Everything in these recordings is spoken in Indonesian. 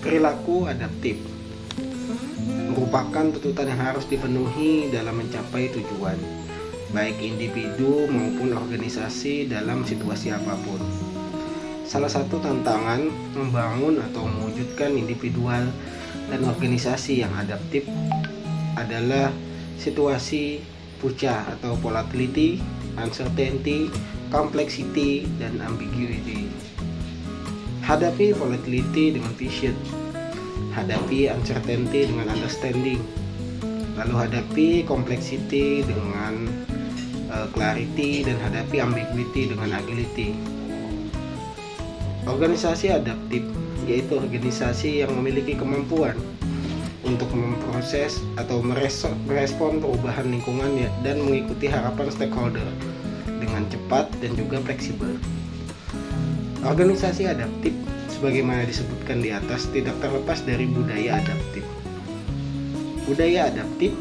Perilaku adaptif merupakan tuntutan yang harus dipenuhi dalam mencapai tujuan, baik individu maupun organisasi dalam situasi apapun. Salah satu tantangan membangun atau mewujudkan individual dan organisasi yang adaptif adalah situasi pucah atau volatility, uncertainty, complexity, dan ambiguity. Hadapi volatility dengan vision, hadapi uncertainty dengan understanding, lalu hadapi complexity dengan clarity, dan hadapi ambiguity dengan agility. Organisasi adaptif yaitu organisasi yang memiliki kemampuan untuk memproses atau merespon perubahan lingkungan dan mengikuti harapan stakeholder dengan cepat dan juga fleksibel. Organisasi adaptif sebagaimana disebutkan di atas tidak terlepas dari budaya adaptif. Budaya adaptif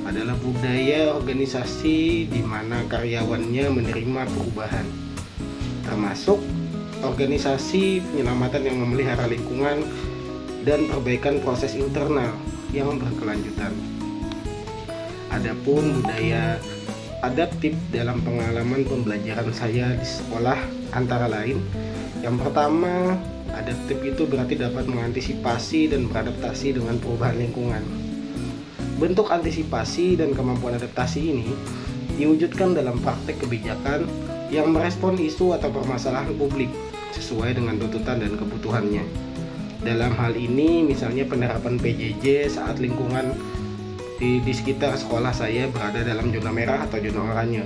adalah budaya organisasi di mana karyawannya menerima perubahan, termasuk organisasi penyelamatan yang memelihara lingkungan dan perbaikan proses internal yang berkelanjutan. Adapun budaya adaptif dalam pengalaman pembelajaran saya di sekolah antara lain, yang pertama, adaptif itu berarti dapat mengantisipasi dan beradaptasi dengan perubahan lingkungan. Bentuk antisipasi dan kemampuan adaptasi ini diwujudkan dalam praktek kebijakan yang merespon isu atau permasalahan publik sesuai dengan tuntutan dan kebutuhannya. Dalam hal ini misalnya penerapan PJJ saat lingkungan di sekitar sekolah saya berada dalam zona merah atau zona oranye.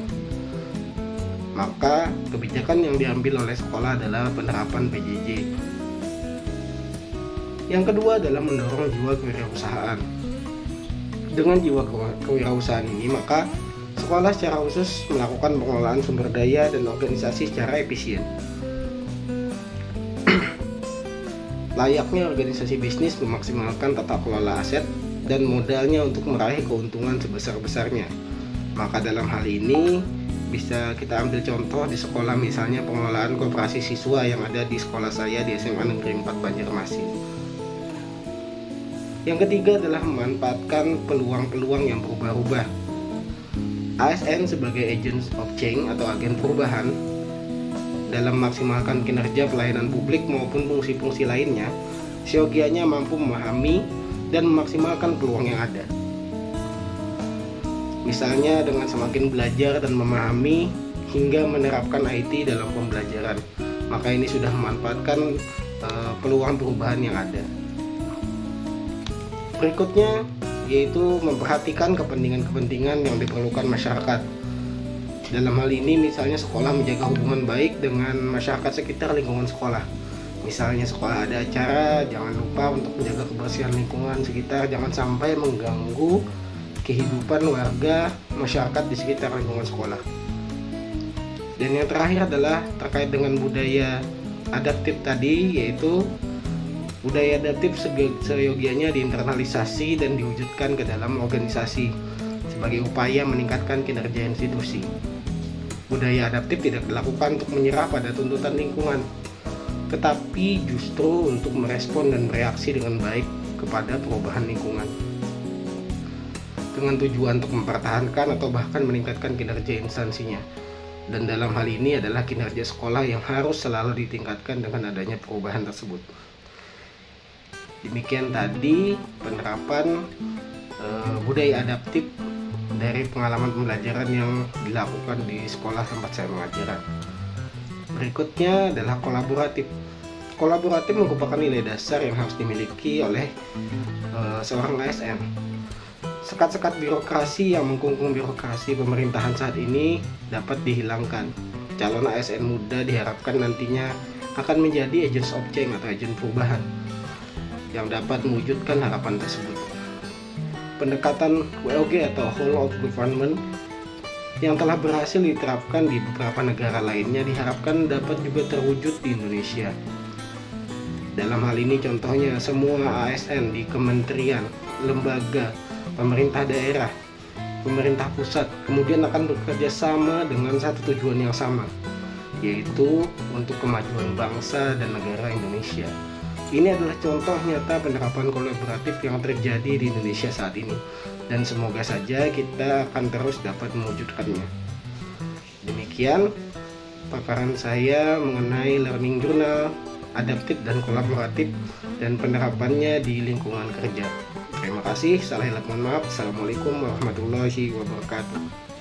Maka kebijakan yang diambil oleh sekolah adalah penerapan PJJ. Yang kedua adalah mendorong jiwa kewirausahaan. Dengan jiwa kewirausahaan ini, maka sekolah secara khusus melakukan pengelolaan sumber daya dan organisasi secara efisien. Layaknya organisasi bisnis memaksimalkan tata kelola aset dan modalnya untuk meraih keuntungan sebesar-besarnya. Maka dalam hal ini bisa kita ambil contoh di sekolah, misalnya pengelolaan koperasi siswa yang ada di sekolah saya di SMA Negeri 4 Banjarmasin. Yang ketiga adalah memanfaatkan peluang-peluang yang berubah-ubah. ASN sebagai agents of change atau agen perubahan dalam memaksimalkan kinerja pelayanan publik maupun fungsi-fungsi lainnya, seyogianya mampu memahami dan memaksimalkan peluang yang ada. Misalnya dengan semakin belajar dan memahami hingga menerapkan IT dalam pembelajaran, maka ini sudah memanfaatkan peluang perubahan yang ada. Berikutnya yaitu memperhatikan kepentingan-kepentingan yang diperlukan masyarakat. Dalam hal ini misalnya sekolah menjaga hubungan baik dengan masyarakat sekitar lingkungan sekolah. Misalnya sekolah ada acara, jangan lupa untuk menjaga kebersihan lingkungan sekitar, jangan sampai mengganggu kehidupan warga masyarakat di sekitar lingkungan sekolah. Dan yang terakhir adalah terkait dengan budaya adaptif tadi, yaitu budaya adaptif seyogianya diinternalisasi dan diwujudkan ke dalam organisasi sebagai upaya meningkatkan kinerja institusi. Budaya adaptif tidak dilakukan untuk menyerah pada tuntutan lingkungan, tetapi justru untuk merespon dan bereaksi dengan baik kepada perubahan lingkungan, dengan tujuan untuk mempertahankan atau bahkan meningkatkan kinerja instansinya. Dan dalam hal ini adalah kinerja sekolah yang harus selalu ditingkatkan dengan adanya perubahan tersebut. Demikian tadi penerapan budaya adaptif dari pengalaman pembelajaran yang dilakukan di sekolah tempat saya mengajar. Berikutnya adalah kolaboratif. Kolaboratif merupakan nilai dasar yang harus dimiliki oleh seorang ASN. Sekat-sekat birokrasi yang mengkungkung birokrasi pemerintahan saat ini dapat dihilangkan. Calon ASN muda diharapkan nantinya akan menjadi agents of change atau agen perubahan yang dapat mewujudkan harapan tersebut. Pendekatan WOG atau Whole of Government yang telah berhasil diterapkan di beberapa negara lainnya diharapkan dapat juga terwujud di Indonesia. Dalam hal ini contohnya semua ASN di kementerian, lembaga, pemerintah daerah pemerintah pusat, kemudian akan bekerja sama dengan satu tujuan yang sama, yaitu untuk kemajuan bangsa dan negara Indonesia. Ini adalah contoh nyata penerapan kolaboratif yang terjadi di Indonesia saat ini, dan semoga saja kita akan terus dapat mewujudkannya. Demikian paparan saya mengenai learning journal, adaptif dan kolaboratif, dan penerapannya di lingkungan kerja. Terima kasih, salah hilap mohon maaf. Assalamualaikum warahmatullahi wabarakatuh.